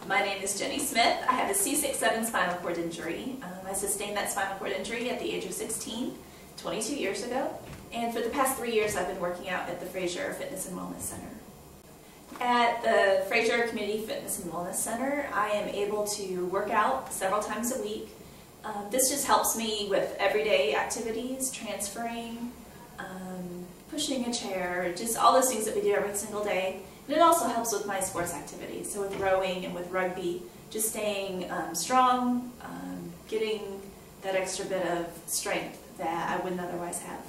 My name is Jenny Smith. I have a C6-7 spinal cord injury. I sustained that spinal cord injury at the age of 16, 22 years ago. And for the past 3 years, I've been working out at the Frazier Fitness and Wellness Center. At the Frazier Community Fitness and Wellness Center, I am able to work out several times a week. This just helps me with everyday activities, transferring, pushing a chair, just all those things that we do every single day. And it also helps with my sports activities, so with rowing and with rugby, just staying strong, getting that extra bit of strength that I wouldn't otherwise have.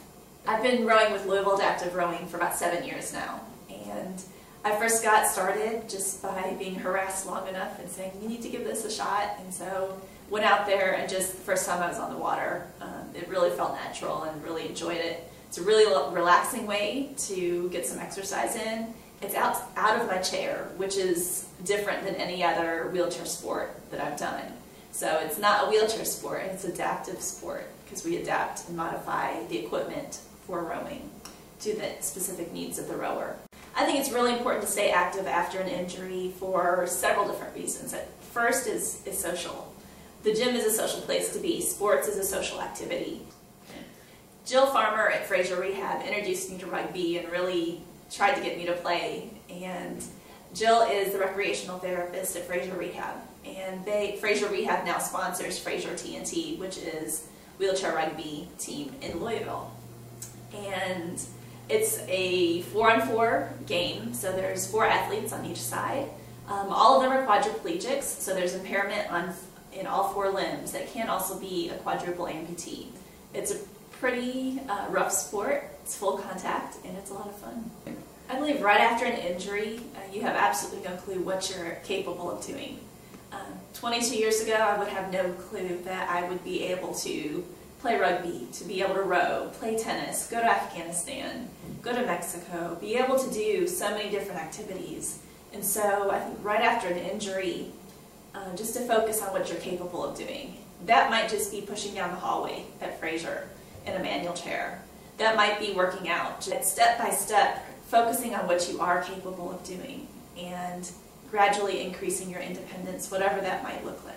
I've been rowing with Louisville Adaptive Rowing for about 7 years now, and I first got started just by being harassed long enough and saying, you need to give this a shot, and so went out there, and just the first time I was on the water, it really felt natural and really enjoyed it. It's a really relaxing way to get some exercise in. It's out of my chair, which is different than any other wheelchair sport that I've done. So it's not a wheelchair sport, it's an adaptive sport because we adapt and modify the equipment for rowing to the specific needs of the rower. I think it's really important to stay active after an injury for several different reasons. First is social. The gym is a social place to be. Sports is a social activity. Jill Farmer at Frazier Rehab introduced me to rugby and really tried to get me to play. And Jill is the recreational therapist at Frazier Rehab. And Frazier Rehab now sponsors Frazier TNT, which is wheelchair rugby team in Louisville. And it's a 4-on-4 game, so there's 4 athletes on each side. All of them are quadriplegics, so there's impairment in all 4 limbs. That can also be a quadruple amputee. It's a pretty rough sport. It's full contact, and it's a lot of fun. I believe right after an injury, you have absolutely no clue what you're capable of doing. 22 years ago, I would have no clue that I would be able to play rugby, to be able to row, play tennis, go to Afghanistan, go to Mexico, be able to do so many different activities. And so I think right after an injury, just to focus on what you're capable of doing. That might just be pushing down the hallway at Frazier in a manual chair. That might be working out. Just step by step, focusing on what you are capable of doing and gradually increasing your independence, whatever that might look like.